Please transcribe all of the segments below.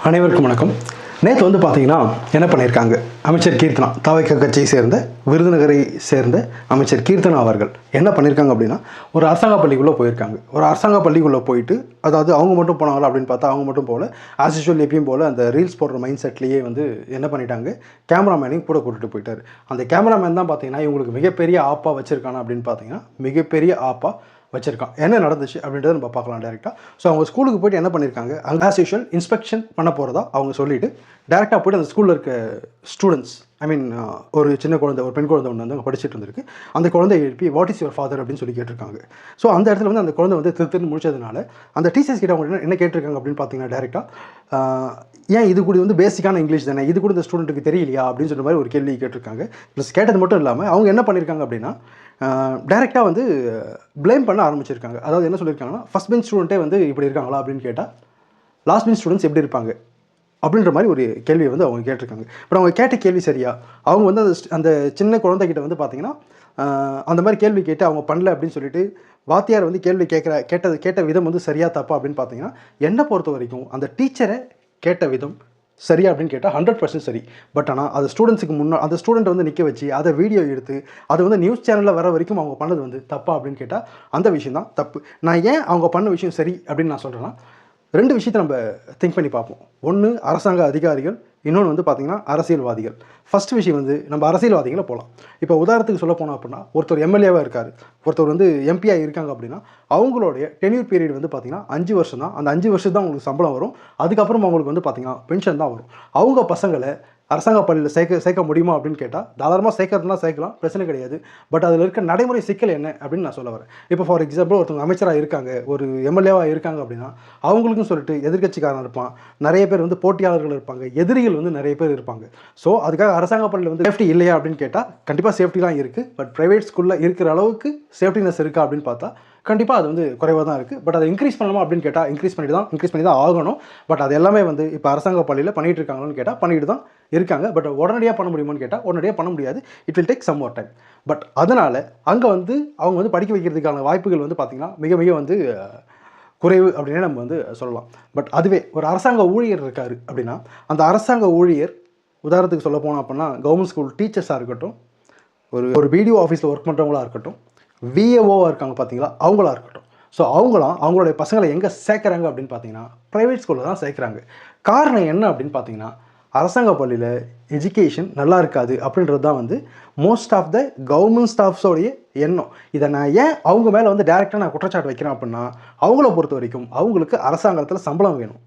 அனைவருக்கும் வணக்கம். நேற்று வந்து பார்த்தீங்கன்னா என்ன பண்ணியிருக்காங்க, அமைச்சர் கீர்த்தனா, தாவேகா கட்சியை சேர்ந்த விருதுநகரை சேர்ந்த அமைச்சர் கீர்த்தனா அவர்கள் என்ன பண்ணியிருக்காங்க அப்படின்னா, ஒரு அரசாங்க பள்ளிக்குள்ளே போயிருக்காங்க. ஒரு அரசாங்க பள்ளிக்குள்ளே போயிட்டு, அதாவது அவங்க மட்டும் போனாங்களா அப்படின்னு பார்த்தா அவங்க மட்டும் போகல. ஆஸ் யூஷுவல் எப்பயும் போல் அந்த ரீல்ஸ் போடுற மைண்ட் செட்லேயே வந்து என்ன பண்ணிட்டாங்க, கேமராமேனையும் கூட கூட்டிகிட்டு போயிட்டார். அந்த கேமராமேன் தான் பார்த்தீங்கன்னா இவங்களுக்கு மிகப்பெரிய ஆப்பா வச்சுருக்கானா அப்படின்னு பார்த்தீங்கன்னா மிகப்பெரிய ஆப்பா வச்சிருக்கான். என்ன நடந்துச்சு அப்படின்றத நம்ம பார்க்கலாம் டேரெக்டாக. ஸோ அவங்க ஸ்கூலுக்கு போய்ட்டு என்ன பண்ணியிருக்காங்க, அங்கே ஆஸ் யூஷுவல் இன்ஸ்பெக்ஷன் பண்ண போகிறதா அவங்க சொல்லிவிட்டு டேரெக்டாக போய்ட்டு அந்த ஸ்கூலில் இருக்க ஸ்டூடெண்ட்ஸ், ஒரு சின்ன குழந்தை, ஒரு பெண் குழந்தை ஒன்று வந்து அங்கே படிச்சுட்டு இருந்திருக்கு. அந்த குழந்தை எழுப்பி வாட் இஸ் யுவர் ஃபாதர் அப்படின்னு சொல்லி கேட்டிருக்காங்க. ஸோ அந்த இடத்துல வந்து அந்த குழந்தை வந்து திருன்னு முடிச்சதுனால அந்த டீச்சர்ஸ் கிட்ட அவங்க என்ன கேட்டிருக்காங்க அப்படின்னு பார்த்தீங்கன்னா டேரெக்டாக, ஏன் இது கூட வந்து பேசிக்கான இங்கிலீஷ் தானே, இது கூட இந்த ஸ்டூடெண்ட்டுக்கு தெரியலையா அப்படின்னு சொல்கிற மாதிரி ஒரு கேள்வி கேட்டிருக்காங்க. ப்ளஸ் கேட்டது மட்டும் இல்லாமல் அவங்க என்ன பண்ணியிருக்காங்க அப்படின்னா டைரெக்டாக வந்து ப்ளேம் பண்ண ஆரம்பிச்சிருக்காங்க. அதாவது என்ன சொல்லியிருக்காங்கன்னா, ஃபஸ்ட் பெஞ்ச் ஸ்டூடெண்ட்டே வந்து இப்படி இருக்காங்களா அப்படின்னு கேட்டால் லாஸ்ட் பெஞ்ச் ஸ்டூடெண்ட்ஸ் எப்படி இருப்பாங்க அப்படின்ற மாதிரி ஒரு கேள்வியை வந்து அவங்க கேட்டிருக்காங்க. பட் அவங்க கேட்ட கேள்வி சரியா, அவங்க வந்து அந்த சின்ன குழந்தைகிட்ட வந்து பார்த்திங்கன்னா அந்த மாதிரி கேள்வி கேட்டு அவங்க பண்ணல அப்படின்னு சொல்லிட்டு வாத்தியார் வந்து கேள்வி கேட்ட விதம் வந்து சரியா தப்பா அப்படின்னு பார்த்தீங்கன்னா, என்னை பொறுத்த வரைக்கும் அந்த டீச்சரை கேட்ட விதம் சரியா அப்படின்னு கேட்டால் 100% சரி. பட் ஆனால் அது ஸ்டூடெண்ட்ஸுக்கு அந்த ஸ்டூடெண்ட்டை வந்து நிற்க வச்சு அதை வீடியோ எடுத்து அது வந்து நியூஸ் சேனலில் வர வரைக்கும் அவங்க பண்ணது வந்து தப்பா அப்படின்னு கேட்டால் அந்த விஷயம் தான் தப்பு. நான் ஏன் அவங்க பண்ண விஷயம் சரி அப்படின்னு நான் சொல்கிறேன்னா, ரெண்டு விஷயத்தை நம்ம திங்க் பண்ணி பார்ப்போம். ஒன்று அரசாங்க அதிகாரிகள், இன்னொன்று வந்து பார்த்திங்கன்னா அரசியல்வாதிகள். ஃபஸ்ட் விஷயம் வந்து நம்ம அரசியல்வாதிகளை போகலாம். இப்போ உதாரணத்துக்கு சொல்ல போனோம் அப்படின்னா, ஒருத்தர் எம்எல்ஏவாக இருக்கார், ஒருத்தர் வந்து எம்பியாக இருக்காங்க அப்படின்னா அவங்களுடைய டென்யூர் பீரியட் வந்து பார்த்திங்கன்னா 5 வருஷம் தான். அந்த 5 வருஷம் தான் அவங்களுக்கு சம்பளம் வரும். அதுக்கப்புறம் அவங்களுக்கு வந்து பார்த்திங்கன்னா பென்ஷன் தான் வரும். அவங்க பசங்களை அரசாங்க பள்ளியில் சேர்க்க முடியுமா அப்படின்னு கேட்டால் தாராளமாக சேர்க்கறதுனா சேர்க்கலாம், பிரச்சனை கிடையாது. பட் அதில் இருக்க நடைமுறை சிக்கல் என்ன அப்படின்னு நான் சொல்ல வரேன். இப்போ ஃபார் எக்ஸாம்பிள் ஒருத்தவங்க அமைச்சராக இருக்காங்க, ஒரு எம்எல்ஏவாக இருக்காங்க அப்படின்னா அவங்களுக்கும் சொல்லிட்டு எதிர்கட்சிக்காரன் இருப்பான், நிறைய பேர் வந்து போட்டியாளர்கள் இருப்பாங்க, எதிரிகள் வந்து நிறைய பேர் இருப்பாங்க. ஸோ அதுக்காக அரசாங்க பள்ளியில் வந்து சேஃப்டி இல்லையா அப்படின்னு கேட்டால் கண்டிப்பாக சேஃப்டிலாம் இருக்குது. பட் ப்ரைவேட் ஸ்கூலில் இருக்கிற அளவுக்கு சேஃப்டினஸ் இருக்கா அப்படின்னு பார்த்தா கண்டிப்பாக அது வந்து குறைவாக தான் இருக்குது. பட் அதை இன்க்ரீஸ் பண்ணலாமா அப்படின்னு கேட்டால் இன்க்ரீஸ் பண்ணி தான் ஆகணும். பட் அது எல்லாமே வந்து இப்போ அரசாங்க பள்ளியில் பண்ணிகிட்டு இருக்காங்கன்னு கேட்டால் பண்ணிட்டு தான் இருக்காங்க. பட் உடனடியாக பண்ண முடியுமான்னு கேட்டால் உடனடியாக பண்ண முடியாது. It will take some more time. But அதனால் அங்கே வந்து அவங்க வந்து படிக்க வைக்கிறதுக்கான வாய்ப்புகள் வந்து பார்த்திங்கன்னா மிக மிக வந்து குறைவு அப்படின்னே நம்ம வந்து சொல்லலாம். பட் அதுவே ஒரு அரசாங்க ஊழியர் இருக்கார் அப்படின்னா அந்த அரசாங்க ஊழியர், உதாரணத்துக்கு சொல்ல போனோம் அப்படின்னா கவர்மெண்ட் ஸ்கூல் டீச்சர்ஸாக இருக்கட்டும், ஒரு பிடிஓ ஆஃபீஸில் ஒர்க் பண்ணுறவங்களாக இருக்கட்டும், விஏஓவாக இருக்காங்க பார்த்தீங்களா, அவங்களா இருக்கட்டும். ஸோ அவங்களுடைய பசங்களை எங்கே சேர்க்குறாங்க அப்படின்னு பார்த்தீங்கன்னா ப்ரைவேட் ஸ்கூலில் தான் சேர்க்குறாங்க. காரணம் என்ன அப்படின்னு பார்த்தீங்கன்னா, அரசாங்க பள்ளியில் எஜுகேஷன் நல்லா இருக்காது அப்படின்றது தான் வந்து மோஸ்ட் ஆஃப் த கவர்மெண்ட் ஸ்டாஃப்ஸோடைய எண்ணம். இதை நான் ஏன் அவங்க மேலே வந்து டேரெக்டாக நான் குற்றச்சாட்டு வைக்கிறேன் அப்படின்னா, அவங்கள பொறுத்த வரைக்கும் அவங்களுக்கு அரசாங்கத்தில் சம்பளம் வேணும்,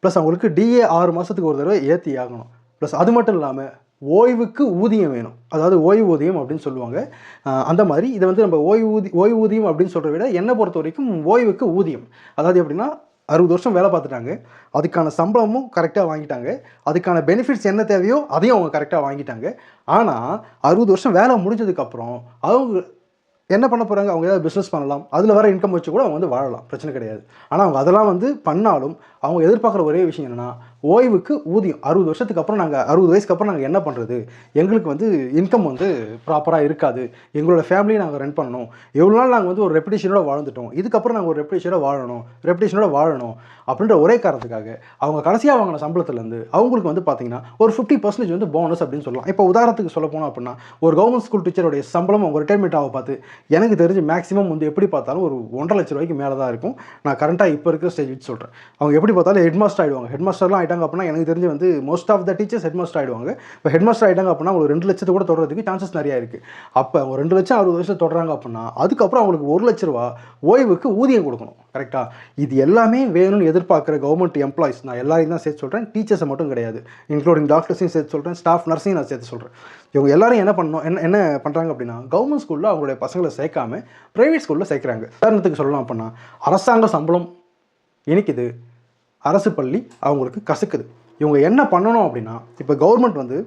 ப்ளஸ் அவங்களுக்கு டிஏ 6 மாதத்துக்கு ஒரு தடவை ஏற்றி ஆகணும், ப்ளஸ் அது மட்டும் இல்லாமல் ஓய்வுக்கு ஊதியம் வேணும். அதாவது ஓய்வூதியம் அப்படின்னு சொல்லுவாங்க. அந்த மாதிரி இதை வந்து நம்ம ஓய்வூதியம் அப்படின்னு சொல்கிறத விட என்னை பொறுத்த வரைக்கும் ஓய்வுக்கு ஊதியம். அதாவது எப்படின்னா 60 வருஷம் வேலை பார்த்துட்டாங்க, அதுக்கான சம்பளமும் கரெக்டாக வாங்கிட்டாங்க, அதுக்கான பெனிஃபிட்ஸ் என்ன தேவையோ அதையும் அவங்க கரெக்டாக வாங்கிட்டாங்க. ஆனால் 60 வருஷம் வேலை முடிஞ்சதுக்கப்புறம் அவங்க என்ன பண்ண போகிறாங்க, அவங்க ஏதாவது பிஸ்னஸ் பண்ணலாம், அதில் வர இன்கம் வச்சு கூட அவங்க வந்து வாழலாம், பிரச்சனை கிடையாது. ஆனால் அவங்க அதெல்லாம் வந்து பண்ணாலும் அவங்க எதிர்பார்க்குற ஒரே விஷயம் என்னென்னா ஓய்வுக்கு ஊதியம். 60 வருஷத்துக்கு அப்புறம் 60 வயசுக்கு அப்புறம் நாங்கள் என்ன பண்ணுறது, எங்களுக்கு வந்து இன்கம் வந்து ப்ராப்பராக இருக்காது, எங்களோட ஃபேமிலியை நாங்கள் ரன் பண்ணணும், எவ்வளோ நாள் நாங்கள் வந்து ஒரு ரெப்புடேஷனோட வாழ்ந்துட்டோம், இதுக்கப்புறம் நாங்கள் ஒரு ரெப்புடேஷனோட வாழணும் அப்படின்ற ஒரே காரணத்துக்காக அவங்க கடைசியாக வாங்கின சம்பளத்துலேருந்து அவங்களுக்கு வந்து பார்த்திங்கன்னா ஒரு 50% வந்து போனஸ் அப்படின்னு சொல்லலாம். இப்போ உதாரணத்துக்கு சொல்ல போனோம் அப்படின்னா ஒரு கவர்மெண்ட் ஸ்கூல் டீச்சருடைய சம்பளம் அவங்க ரிட்டைர்மெண்ட் ஆக பார்த்து எனக்கு தெரிஞ்சு மேக்ஸிமம் வந்து எப்படி பார்த்தாலும் ஒரு 1.5 லட்ச ரூபாய்க்கு மேலே தான் இருக்கும். நான் கரண்ட்டாக இப்போ இருக்கிற ஸ்டேஜ் வச்சு சொல்கிறேன். அவங்க எப்படி பார்த்தாலும் ஹெட் மாஸ்டர் ஆகிடுவாங்க. ஹெட் மாஸ்டர்லாம் ஆகிட்டாங்க அப்படின்னா எனக்கு தெரிஞ்சு வந்து most of the teachers head master ஆகிடுவாங்க. இப்போ ஹெட் மாஸ்டர் ஆகிட்டாங்க அப்படின்னா ஒரு 2 லட்சத்தை கூட தொடர்றதுக்கு சான்சஸ் நிறையா இருக்குது. அப்போ ஒரு 2 லட்சம் 60 வருஷம் தொடராங்க அப்படின்னா அதுக்கப்புறம் அவங்களுக்கு 1 லட்ச ரூபா ஓய்வுக்கு ஊதியம் கொடுக்கணும். கரெக்டாக? இது எல்லாமே வேணும்னு எதிர்பார்க்குற கவர்மெண்ட் எம்ப்ளாயிஸ், நான் எல்லாரையும் தான் சேர்த்து சொல்கிறேன், டீச்சர்ஸை மட்டும் கிடையாது, இன்க்ளூடிங் டாக்டர்ஸையும் சேர்த்து சொல்கிறேன், ஸ்டாஃப் நர்ஸையும் நான் சேர்த்து சொல்கிறேன். இவங்க எல்லாரும் என்ன பண்ணணும், என்ன பண்ணுறாங்க அப்படின்னா கவர்மெண்ட் ஸ்கூலில் அவங்களுடைய பசங்களை சேர்க்காம ப்ரைவேட் ஸ்கூலில் சேர்க்குறாங்க. உதாரணத்துக்கு சொல்லலாம் அப்படின்னா அரசாங்க சம்பளம் இனிக்குது, அரசு பள்ளி அவங்களுக்கு கசக்குது. இவங்க என்ன பண்ணணும் அப்படின்னா, இப்போ கவர்மெண்ட் வந்து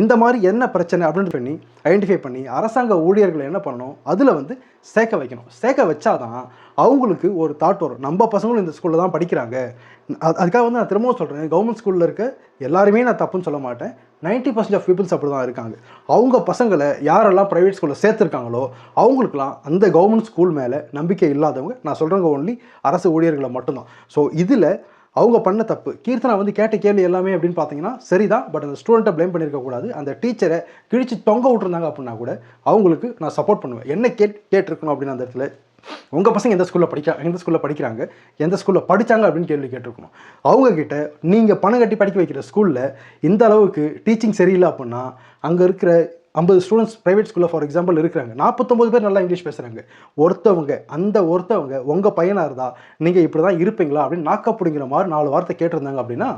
இந்த மாதிரி என்ன பிரச்சனை அப்படின்னு பண்ணி ஐடென்டிஃபை பண்ணி அரசாங்க ஊழியர்களை என்ன பண்ணணும், அதில் வந்து சேர்க்க வைக்கணும். சேர்க்க வச்சாதான் அவங்களுக்கு ஒரு தாட் வரும், நம்ம பசங்களும் இந்த ஸ்கூலில் தான் படிக்கிறாங்க. அதுக்காக வந்து நான் திரும்பவும் சொல்கிறேன், கவர்மெண்ட் ஸ்கூலில் இருக்க எல்லாருமே நான் தப்புன்னு சொல்ல மாட்டேன், 90% ஆஃப் பீப்புள்ஸ் அப்படி தான் இருக்காங்க. அவங்க பசங்களை யாரெல்லாம் ப்ரைவேட் ஸ்கூலில் சேர்த்துருக்காங்களோ அவங்களுக்குலாம் அந்த கவர்மெண்ட் ஸ்கூல் மேலே நம்பிக்கை இல்லாதவங்க, நான் சொல்கிறவங்க ஒன்லி அரசு ஊழியர்களை மட்டும்தான். ஸோ இதில் அவங்க பண்ண தப்பு. கீர்த்தனா வந்து கேட்ட கேள்வி எல்லாமே அப்படின்னு பார்த்தீங்கன்னா சரிதான், பட் அந்த ஸ்டூடெண்ட்டை ப்ளேம் பண்ணியிருக்கக்கூடாது. அந்த டீச்சரை கிழிச்சு தொங்க விட்டுருந்தாங்க அப்படின்னா கூட அவங்களுக்கு நான் சப்போர்ட் பண்ணுவேன். என்ன கேட்டிருக்கணும் அப்படின்னு அந்த இடத்துல, உங்கள் பசங்க எந்த ஸ்கூலில் படிக்கிறாங்க, எந்த ஸ்கூலில் படித்தாங்க அப்படின்னு கேள்வி கேட்டிருக்கணும். அவங்கக்கிட்ட நீங்கள் பணம் கட்டி படிக்க வைக்கிற ஸ்கூலில் இந்த அளவுக்கு டீச்சிங் சரியில்லை அப்படின்னா, அங்கே இருக்கிற 50 ஸ்டூடெண்ட்ஸ் ப்ரைவேட் ஸ்கூலில் ஃபார் எக்ஸாம்பிள் இருக்கிறாங்க, 49 பேர் நல்லா இங்கிலீஷ் பேசுகிறாங்க. ஒருத்தவங்க உங்கள் பையனாக இருந்தால் நீங்கள் இப்படி தான் இருப்பீங்களா அப்படின்னு நாக்கப்படுங்கிற மாதிரி 4 வார்த்தை கேட்டிருந்தாங்க அப்படின்னா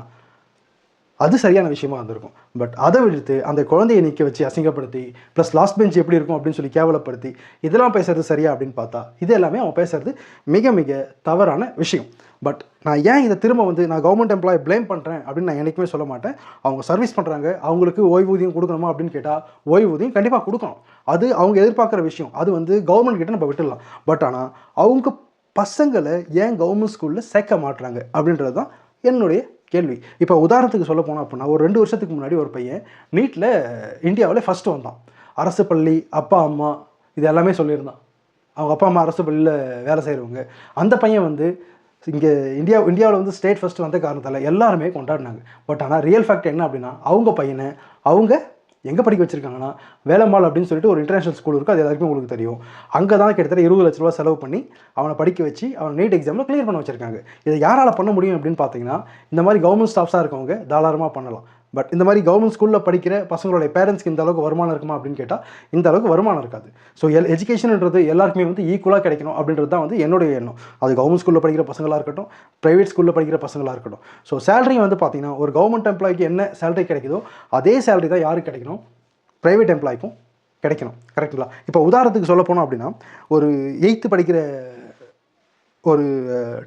அது சரியான விஷயமா இருந்திருக்கும். பட் அதை விடுத்து அந்த குழந்தையை நிற்க வச்சு அசிங்கப்படுத்தி, ப்ளஸ் லாஸ்ட் பெஞ்ச் எப்படி இருக்கும் அப்படின்னு சொல்லி கேவலப்படுத்தி இதெல்லாம் பேசுறது சரியா அப்படின்னு பார்த்தா இது எல்லாமே அவன் பேசுறது மிக மிக தவறான விஷயம். பட் நான் ஏன் இதை திரும்ப வந்து நான் கவர்மெண்ட் எம்ப்ளாய் ப்ளேம் பண்ணுறேன் அப்படின்னு நான் என்றைக்குமே சொல்ல மாட்டேன். அவங்க சர்வீஸ் பண்ணுறாங்க, அவங்களுக்கு ஓய்வூதியம் கொடுக்கணுமா அப்படின்னு கேட்டால் ஓய்வூதியம் கண்டிப்பாக கொடுக்கணும். அது அவங்க எதிர்பார்க்குற விஷயம். அது வந்து கவர்மெண்ட் கிட்ட நம்ம விட்டுடலாம். பட் ஆனால் அவங்க பசங்களை ஏன் கவர்மெண்ட் ஸ்கூலில் சேர்க்க மாட்டுறாங்க அப்படின்றது தான் என்னுடைய கேள்வி. இப்போ உதாரணத்துக்கு சொல்ல போனோம் அப்படின்னா, ஒரு 2 வருஷத்துக்கு முன்னாடி ஒரு பையன் நீட்டில் இந்தியாவில் ஃபஸ்ட்டு வந்தான். அரசு பள்ளி, அப்பா அம்மா இது எல்லாமே சொல்லியிருந்தான். அவங்க அப்பா அம்மா அரசு பள்ளியில் வேலை செய்கிறவங்க. அந்த பையன் வந்து இங்கே இந்தியாவில் வந்து ஸ்டேட் ஃபஸ்ட்டு வந்த காரணத்தால் எல்லாருமே கொண்டாடினாங்க. பட் ஆனால் ரியல் ஃபேக்ட் என்ன அப்படின்னா, அவங்க பையனை அவங்க எங்கே படிக்க வச்சுருக்காங்கன்னா, வேலம்மாள் அப்படின்னு சொல்லிட்டு ஒரு இன்டர்நேஷனல் ஸ்கூல் இருக்குது. அது எல்லாருக்குமே உங்களுக்கு தெரியும். அங்கே தான் கிட்டத்தட்ட 20 லட்ச ரூபா செலவு பண்ணி அவனை படிக்க வச்சு அவனை நீட் எக்ஸாமில் கிளியர் பண்ண வச்சுருக்காங்க. இதை யாரால் பண்ண முடியும் அப்படின்னு பார்த்தீங்கன்னா, இந்த மாதிரி கவர்மெண்ட் ஸ்டாஃப்ஸாக இருக்கவங்க தாராளமாக பண்ணலாம். பட் இந்த மாதிரி கவர்மெண்ட் ஸ்கூலில் படிக்கிற பசங்களுடைய பேரண்ட்ஸ்க்கு இந்த அளவுக்கு வருமானம் இருக்குமா அப்படின்னு கேட்டால் இந்த அளவுக்கு வருமானம் இருக்காது. ஸோ எஜுகேஷன்ன்றது எல்லாருக்குமே வந்து ஈக்குவலாக கிடைக்கணும் அப்படின்றது தான் வந்து என்னுடைய எண்ணம். அது கவர்மெண்ட் ஸ்கூலில் படிக்கிற பசங்களாக இருக்கட்டும், ப்ரைவேட் ஸ்கூலில் படிக்கிற பசங்களாக இருக்கட்டும். ஸோ சேலரி வந்து பார்த்தீங்கன்னா, ஒரு கவர்மெண்ட் எம்ப்ளாய்க்கு என்ன சேலரி கிடைக்குதோ அதே சேலரி தான் யாருக்கு கிடைக்கணும், ப்ரைவேட் எம்ப்ளாய்க்கும் கிடைக்கணும். கரெக்டுங்களா? இப்போ உதாரணத்துக்கு சொல்ல போனோம் அப்படின்னா, ஒரு 8th படிக்கிற ஒரு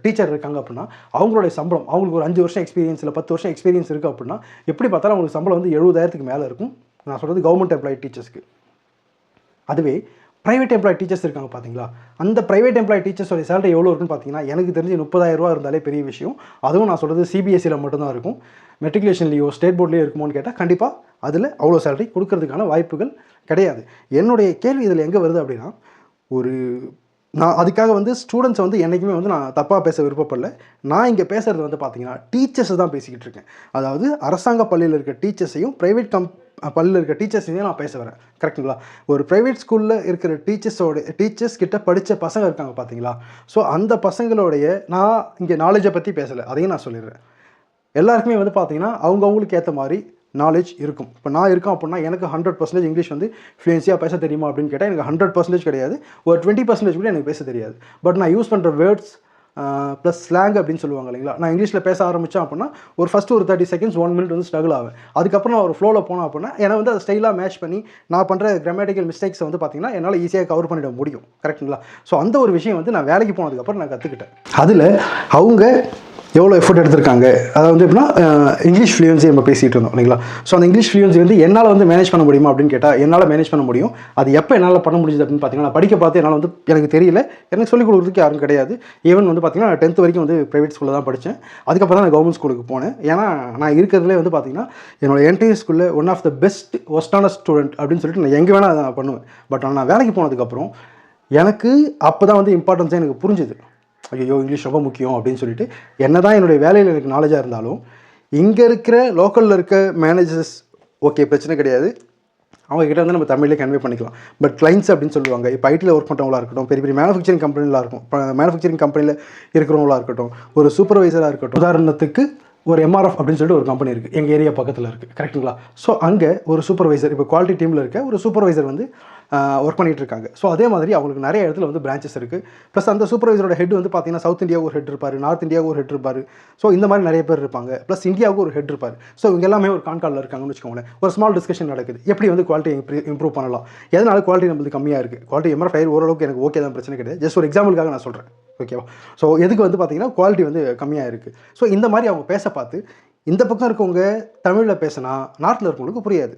டீச்சர் இருக்காங்க அப்படின்னா, அவங்களுடைய சம்பளம், அவங்களுக்கு ஒரு 5 வருஷம் எக்ஸ்பீரியன்ஸ் இல்லை 10 வருஷம் எக்ஸ்பீரியன்ஸ் இருக்குது அப்படின்னா, எப்படி பார்த்தாலும் அவங்களுக்கு சம்பளம் வந்து 70,000க்கு மேலே இருக்கும். நான் சொல்கிறது கவர்மெண்ட் எம்ப்ளாயி டீச்சர்ஸ்க்கு. அதுவே ப்ரைவேட் எம்ப்ளாயி டீச்சர்ஸ் இருக்காங்க பார்த்தீங்களா, அந்த ப்ரைவேட் எம்ப்ளாயி டீச்சர்ஸோட சேலரி எவ்வளோ இருக்குன்னு பார்த்தீங்கன்னா, எனக்கு தெரிஞ்சு 30,000 ரூபா இருந்தாலே பெரிய விஷயம். அதுவும் நான் சொல்கிறது சிபிஎஸ்சியில் மட்டும்தான் இருக்கும். மெட்ரிகுலேஷன்லேயோ ஸ்டேட் போர்ட்லேயோ இருக்குமோன்னு கேட்டால் கண்டிப்பாக அதில் அவ்வளோ சேலரி கொடுக்கறதுக்கான வாய்ப்புகள் கிடையாது. என்னுடைய கேள்வி இதில் எங்கே வருது அப்படின்னா, நான் அதுக்காக வந்து ஸ்டூடெண்ட்ஸை வந்து என்றைக்குமே வந்து நான் தப்பாக பேச விருப்பப்படல. நான் இங்கே பேசுகிறது வந்து பார்த்தீங்கன்னா டீச்சர்ஸை தான் பேசிக்கிட்டு இருக்கேன். அதாவது அரசாங்க பள்ளியில் இருக்க டீச்சர்ஸையும் ப்ரைவேட் பள்ளியில் இருக்க டீச்சர்ஸையும் நான் பேச வரேன். கரெக்டுங்களா? ஒரு ப்ரைவேட் ஸ்கூலில் இருக்கிற டீச்சர்ஸ் கிட்ட படித்த பசங்க இருக்காங்க பார்த்தீங்களா? ஸோ அந்த பசங்களுடைய நான் இங்கே நாலேஜை பற்றி பேசலை, அதையும் நான் சொல்லிடுறேன். எல்லாருக்குமே வந்து பார்த்தீங்கன்னா அவங்களுக்கு ஏற்ற மாதிரி நாலேஜ் இருக்கும். இப்போ நான் இருக்கேன் அப்படின்னா எனக்கு 100% இங்கிலீஷ் வந்து ஃப்ளூயன்சியாக பேச தெரியுமா அப்படின்னு கேட்டால் எனக்கு 100% கிடையாது. ஒரு 20% கூட எனக்கு பேச தெரியாது. பட் நான் யூஸ் பண்ணுற வேர்ட்ஸ் ப்ளஸ் ஸ்லாங் அப்படின்னு சொல்லுவாங்க இல்லைங்களா, நான் இங்கிலீஷில் பேச ஆரம்பித்தேன் அப்படின்னா ஒரு ஃபஸ்ட்டு ஒரு 30 செகண்ட்ஸ் 1 மினிட் வந்து ஸ்ட்ரகிள் ஆகும். அதுக்கப்புறம் நான் ஒரு ஃப்ளோவில் போனேன் அப்படின்னா என்னை வந்து அதை ஸ்டைலாக மேட்ச் பண்ணி நான் பண்ணுற கிராமட்டிக்கல் மிஸ்டேக்ஸை வந்து பார்த்திங்கன்னா என்னால் ஈஸியாக கவர் பண்ணிட முடியும். கரெக்டுங்களா? ஸோ அந்த ஒரு விஷயம் வந்து நான் வேலைக்கு போனதுக்கப்புறம் நான் கற்றுக்கிட்டேன். அதில் அவங்க எவ்வளோ எஃபோர்ட் எடுத்திருக்காங்க. அதை வந்து எப்படின்னா இங்கிலீஷ் ஃப்ளூயன்சி நம்ம பேசிகிட்டு இருந்தோம் இல்லைங்களா. ஸோ அந்த இங்கிலீஷ் ஃப்ளூயன்சி வந்து என்னால் வந்து மேனேஜ் பண்ண முடியுமா அப்படின்னு கேட்டால் என்னால் மேனேஜ் பண்ண முடியும். அது எப்போ என்னால் பண்ண முடியுது அப்படின்னு பார்த்தீங்கன்னா, நான் படிக்க பார்த்து என்னால் வந்து எனக்கு தெரியல, எனக்கு சொல்லிக் கொடுக்குறதுக்கு யாரும் கிடையாது. ஈவன் வந்து பார்த்தீங்கன்னா நான் 10th வரைக்கும் வந்து ப்ரைவேட் ஸ்கூலில் தான் படித்தேன். அதுக்கப்புறம் தான் நான் கவர்மெண்ட் ஸ்கூலுக்கு போனேன். ஏன்னா நான் இருக்கிறதுலே வந்து பார்த்தீங்கன்னா என்னோட என்டையர் ஸ்கூலில் ஒன் ஆஃப் த ஒஸ்டான ஸ்டூடெண்ட் அப்படின்னு சொல்லிட்டு நான் எங்கே வேணால் அதை பண்ணுவேன். பட் ஆனால் நான் வேலைக்கு போனதுக்கப்புறம் எனக்கு அப்போ தான் வந்து இம்பார்ட்டன்ஸாக எனக்கு புரிஞ்சுது. ஐயோ இங்கிலீஷ் ரொம்ப முக்கியம் அப்படின்னு சொல்லிட்டு, என்ன தான் என்னுடைய வேலையில் எனக்கு நாலேஜாக இருந்தாலும் இங்கே இருக்கிற லோக்கலில் இருக்க மேனேஜர்ஸ் ஓகே பிரச்சனை கிடையாது, அவங்ககிட்ட வந்து நம்ம தமிழ்லேயே கன்வே பண்ணிக்கலாம். பட் கிளைண்ட்ஸ் அப்படின்னு சொல்லுவாங்க. இப்போ ஐடியில் ஒர்க் பண்ணுறவங்களா இருக்கட்டும், பெரிய பெரிய மேனுஃபேக்சரிங் கம்பெனிலாம் இருக்கும், மேனுஃபேக்சரிங் கம்பெனியில் இருக்கிறவங்களா இருக்கட்டும், ஒரு சூப்பர்வைசராக இருக்கட்டும். உதாரணத்துக்கு ஒரு எம்ஆர்எஃப் அப்படின்னு சொல்லிட்டு ஒரு கம்பெனி இருக்குது, எங்கள் ஏரியா பக்கத்தில் இருக்குது. கரெக்டுங்களா? ஸோ அங்கே ஒரு சூப்பர்வைசர், இப்போ குவாலிட்டி டீமில் இருக்க ஒரு சூப்பர்வைசர் வந்து ஒர்க் பண்ணிகிட்டு இருக்காங்க. ஸோ அதே மாதிரி அவங்களுக்கு நிறைய இடத்துல வந்து பிரான்ச்சஸ் இருக்குது. ப்ளஸ் அந்த சூப்பர்வைசரோட ஹெட் வந்து பார்த்தீங்கன்னா சவுத் இந்தியாவுக்கு ஒரு ஹெட் இருப்பார், நார்த் இந்தியாவுக்கு ஒரு ஹெட் இருப்பார். ஸோ இந்த மாதிரி நிறைய பேர் இருப்பாங்க. ப்ளஸ் இந்தியாவுக்கு ஒரு ஹெட் இருப்பார். ஸோ இவங்க எல்லாமே ஒரு கான்காலில் இருக்காங்கன்னு வச்சுக்கோங்களேன். ஒரு ஸ்மால் டிஸ்கஷன் நடக்குது, எப்படி வந்து குவாலிட்டி இம்ப்ரூவ் பண்ணலாம், எதனால குவாலிட்டி நம்மளுக்கு கம்மியாக இருக்குது. குவாலிட்டி எம்ஆர்எஃப் ஓரளவுக்கு எனக்கு ஓகே தான், பிரச்சனை கிடையாது. ஜஸ்ட் ஒரு எக்ஸாம்பிளுக்காக நான் சொல்கிறேன், ஓகேவா? ஸோ எதுக்கு வந்து பார்த்தீங்கன்னா குவாலிட்டி வந்து கம்மியாக இருக்குது. ஸோ இந்த மாதிரி அவங்க பேச பார்த்து இந்த பக்கம் இருக்கவங்க தமிழில் பேசினா நாட்டில் இருக்கவங்களுக்கு புரியாது.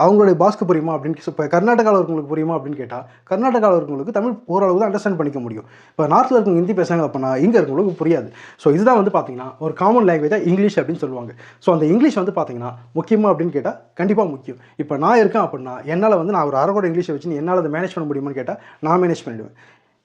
அவங்களுடைய பாஸ்க்கு புரியுமா அப்படின்னு இப்போ கர்நாடகாவில் இருக்கவங்களுக்கு புரியுமா அப்படின்னு கேட்டால் கர்நாடகாவில் இருக்கவங்களுக்கு தமிழ் ஓரளவு தான் அண்டர்ஸ்டாண்ட் பண்ணிக்க முடியும். இப்போ நார்த்தில் இருக்கவங்க ஹிந்தி பேசுகிறாங்க அப்படின்னா இங்கே இருக்கவங்களுக்கு புரியாது. ஸோ இதுதான் வந்து பார்த்தீங்கன்னா ஒரு காமன் லாங்குவேஜாக இங்கிலீஷ் அப்படின்னு சொல்லுவாங்க. ஸோ அந்த இங்கிலீஷ் வந்து பார்த்தீங்கன்னா முக்கியமாக அப்படின்னு கேட்டால் கண்டிப்பாக முக்கியம். இப்போ நான் இருக்கேன் அப்படின்னா என்னால் வந்து நான் ஒரு அரைக்கோட இங்கிலீஷை வச்சு என்னால் அதை மேனேஜ் பண்ண முடியுமான்னு கேட்டால் நான் மேனேஜ் பண்ணிவிடுவேன்.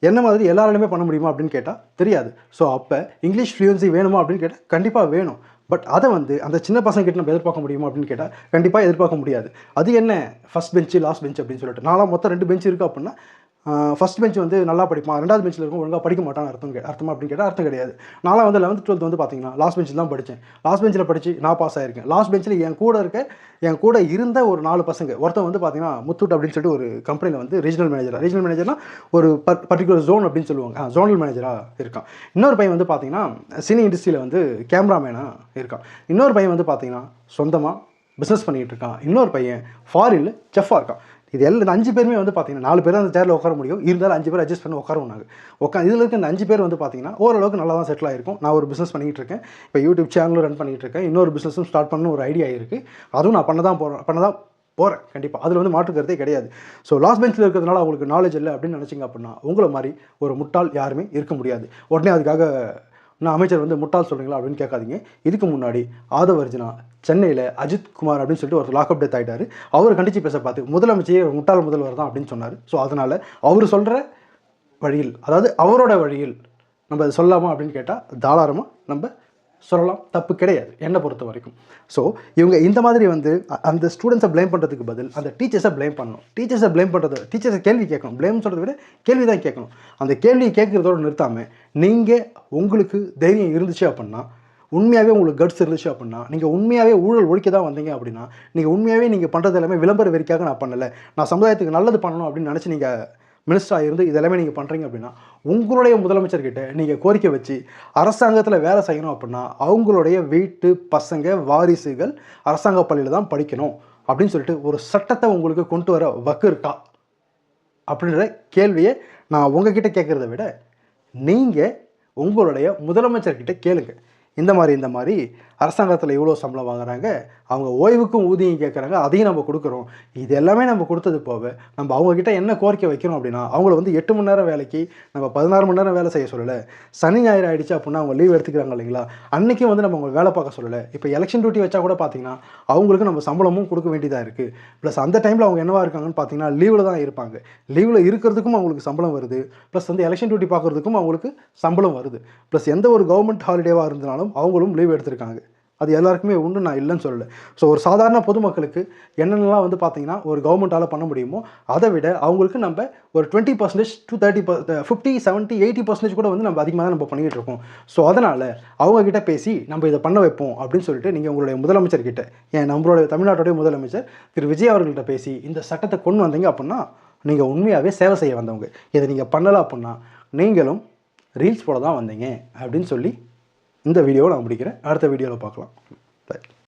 என்ன மாதிரி எல்லாராலுமே பண்ண முடியுமா அப்படின்னு கேட்டால் தெரியாது. ஸோ அப்போ இங்கிலீஷ் ஃப்ளூயன்சி வேணுமா அப்படின்னு கேட்டால் கண்டிப்பாக வேணும். பட் அதை வந்து அந்த சின்ன பசங்ககிட்ட நம்ம எதிர்பார்க்க முடியுமா அப்படின்னு கேட்டால் கண்டிப்பாக எதிர்பார்க்க முடியாது. அது என்ன ஃபஸ்ட் பெஞ்சு லாஸ்ட் பெஞ்ச் அப்படின்னு சொல்லிட்டு நான்லாம் மொத்தம் 2 பெஞ்ச் இருக்குது அப்படின்னா ஃபஸ்ட் பெஞ்ச் வந்து நல்லா படிப்பான், 2வது பெஞ்சில் இருக்கும் ஒழுங்காக படிக்க மாட்டான்னு அர்த்தமா அப்படின்னு கேட்டால் அர்த்தம் கிடையாது. நான்லாம் வந்து 11th 12th வந்து பார்த்தீங்கன்னா லாஸ்ட் பெஞ்சில் தான் படித்தேன். லாஸ்ட் பெஞ்சில் படித்து நான் பாஸ் ஆகிருக்கேன். லாஸ்ட் பெஞ்சில் என் கூட இருந்த ஒரு 4 பசங்க, ஒருத்தன் வந்து பார்த்தீங்கன்னா முத்தூட் அப்படின்னு சொல்லிட்டு ஒரு கம்பெனியில் வந்து ரீஜனல் மேனேஜர்னால் ஒரு பர்டிகுலர் ஜோன் அப்படின்னு சொல்லுவாங்க, ஜோனல் மேனேஜராக இருக்கான். இன்னொரு பையன் வந்து பார்த்தீங்கன்னா சினி இண்டஸ்ட்ரியில் வந்து கேமராமேனாக இருக்கான். இன்னொரு பையன் வந்து பார்த்தீங்கன்னா சொந்தமாக பிஸ்னஸ் பண்ணிகிட்டு இருக்கான். இன்னொரு பையன் ஃபாரினில் செஃப்பாக இருக்கான். இது எல்லாம் 5 பேருமே வந்து பார்த்தீங்கன்னா 4 பேர் தான் அந்த சேரில் உட்கார முடியும், இருந்தாலும் 5 பேர் அட்ஜஸ்ட் பண்ணி உட்காருவோம். இதில் இருக்க இந்த 5 பேர் வந்து பார்த்தீங்கன்னா ஓரளவுக்கு நல்லா தான் செட்டில் ஆகிருக்கும். நான் ஒரு பிஸ்னஸ் பண்ணிகிட்டு இருக்கேன், இப்போ யூடியூப் சேனலும் ரன் பண்ணிகிட்டு இருக்கேன், இன்னொரு பிஸ்னஸும் ஸ்டார்ட் பண்ணணும் ஒரு ஐடியா இருக்குது. அதுவும் நான் பண்ண தான் போகிறேன் கண்டிப்பாக. அதில் வந்து மாற்று கருத்தே கிடையாது. ஸோ லாஸ்ட் பெஞ்சில் இருக்கிறதுனால அவங்களுக்கு நாலேஜ் இல்லை அப்படின்னு நினச்சிங்க அப்படின்னா உங்களை மாதிரி ஒரு முட்டாள் யாருமே இருக்க முடியாது. உடனே அதுக்காக நான் அமைச்சர் வந்து முட்டாள் சொல்கிறீங்களா அப்படின்னு கேட்காதீங்க. இதுக்கு முன்னாடி ஆதவ அர்ஜுனா சென்னையில் அஜித் குமார் அப்படின்னு சொல்லிட்டு ஒரு லாக்அப் டெத் ஆகிட்டார். அவர் கண்டித்து பேச பார்த்து முதலமைச்சரே முட்டாள் முதல்வர் தான் அப்படின்னு சொன்னார். ஸோ அதனால் அவர் சொல்கிற வழியில், அதாவது அவரோட வழியில் நம்ம அதை சொல்லாமா அப்படின்னு கேட்டால் தாராளமாக நம்ம சொல்லலாம், தப்பு கிடையாது என்னை பொறுத்த வரைக்கும். ஸோ இவங்க இந்த மாதிரி வந்து அந்த ஸ்டூடெண்ட்ஸை ப்ளேம் பண்ணுறதுக்கு பதில் அந்த டீச்சர்ஸை ப்ளேம் பண்ணணும். டீச்சர்ஸை கேள்வி கேட்கணும். ப்ளேம் சொல்கிறத விட கேள்வி தான் கேட்கணும். அந்த கேள்வியை கேட்குறதோடு நிறுத்தாமல் நீங்கள் உங்களுக்கு தைரியம் இருந்துச்சு அப்படின்னா, உண்மையாகவே உங்களுக்கு கட்ஸ் இருந்துச்சு அப்படின்னா, நீங்கள் உண்மையாகவே ஊழல் ஒழிக்க தான் வந்தீங்க அப்படின்னா, நீங்கள் உண்மையாகவே நீங்கள் பண்ணுறது எல்லாமே விளம்பர வெறிக்காக நான் பண்ணலை, நான் சமுதாயத்துக்கு நல்லது பண்ணணும் அப்படின்னு நினச்சி நீங்கள் மினிஸ்டராக இருந்து இதெல்லாமே நீங்கள் பண்ணுறீங்க அப்படின்னா, உங்களுடைய முதலமைச்சர்கிட்ட நீங்கள் கோரிக்கை வச்சு அரசாங்கத்தில் வேலை செய்யணும் அப்படின்னா அவங்களுடைய வீட்டு பசங்க வாரிசுகள் அரசாங்க பள்ளியில் தான் படிக்கணும் அப்படின்னு சொல்லிட்டு ஒரு சட்டத்தை உங்களுக்கு கொண்டு வர வக்கு இருக்கா அப்படின்ற கேள்வியை நான் உங்ககிட்ட கேட்குறத விட நீங்கள் உங்களுடைய முதலமைச்சர்கிட்ட கேளுங்க. இந்த மாதிரி அரசாங்கத்தில் எவ்வளோ சம்பளம் வாங்குறாங்க, அவங்க ஓய்வுக்கும் ஊதியம் கேட்குறாங்க, அதையும் நம்ம கொடுக்குறோம். இது எல்லாமே நம்ம கொடுத்தது போக நம்ம அவங்கக்கிட்ட என்ன கோரிக்கை வைக்கிறோம் அப்படின்னா, அவங்கள வந்து 8 மணி நேரம் வேலைக்கு நம்ம 16 மணி நேரம் வேலை செய்ய சொல்லலை. சனி ஞாயிறு ஆகிடுச்சு அப்படின்னா அவங்க லீவ் எடுத்துக்கிறாங்க இல்லைங்களா, அன்றைக்கும் வந்து நம்ம அவங்க வேலை பார்க்க சொல்லலை. இப்போ எலெக்ஷன் டியூட்டி வச்சா கூட பார்த்தீங்கன்னா அவங்களுக்கு நம்ம சம்பளமும் கொடுக்க வேண்டியதாக இருக்குது. ப்ளஸ் அந்த டைமில் அவங்க என்னவா இருக்காங்கன்னு பார்த்தீங்கன்னா லீவில் தான் இருப்பாங்க. லீவில் இருக்கிறதுக்கும் அவங்களுக்கு சம்பளம் வருது, ப்ளஸ் வந்து எலெக்ஷன் டியூட்டி பார்க்குறதுக்கும் அவங்களுக்கு சம்பளம் வருது. ப்ளஸ் எந்த ஒரு கவர்மெண்ட் ஹாலிடேவாக இருந்தாலும் அவங்களும் லீவ் எடுத்திருக்காங்க. அது எல்லாருக்குமே உண்டு, நான் இல்லைன்னு சொல்லலை. ஸோ ஒரு சாதாரண பொதுமக்களுக்கு என்னென்னலாம் வந்து பார்த்தீங்கன்னா ஒரு கவர்மெண்ட்டால் பண்ண முடியுமோ அதை விட அவங்களுக்கு நம்ம ஒரு 20% to 30%, 50, 70, 80% கூட வந்து நம்ம அதிகமாக தான் நம்ம பண்ணிக்கிட்டு இருக்கோம். ஸோ அதனால் அவங்கக்கிட்ட பேசி நம்ம இதை பண்ண வைப்போம் அப்படின்னு சொல்லிட்டு நீங்கள் உங்களுடைய முதலமைச்சர்கிட்ட, நம்மளுடைய தமிழ்நாட்டுடைய முதலமைச்சர் திரு விஜய் அவர்கள்ட்ட பேசி இந்த சட்டத்தை கொண்டு வந்தீங்க அப்படின்னா நீங்கள் உண்மையாகவே சேவை செய்ய வந்தவங்க. இதை நீங்கள் பண்ணலை அப்படின்னா நீங்களும் ரீல்ஸ் போட தான் வந்தீங்க அப்படின்னு சொல்லி இந்த வீடியோவை நான் முடிக்கிறேன். அடுத்த வீடியோவில் பார்க்கலாம். பை.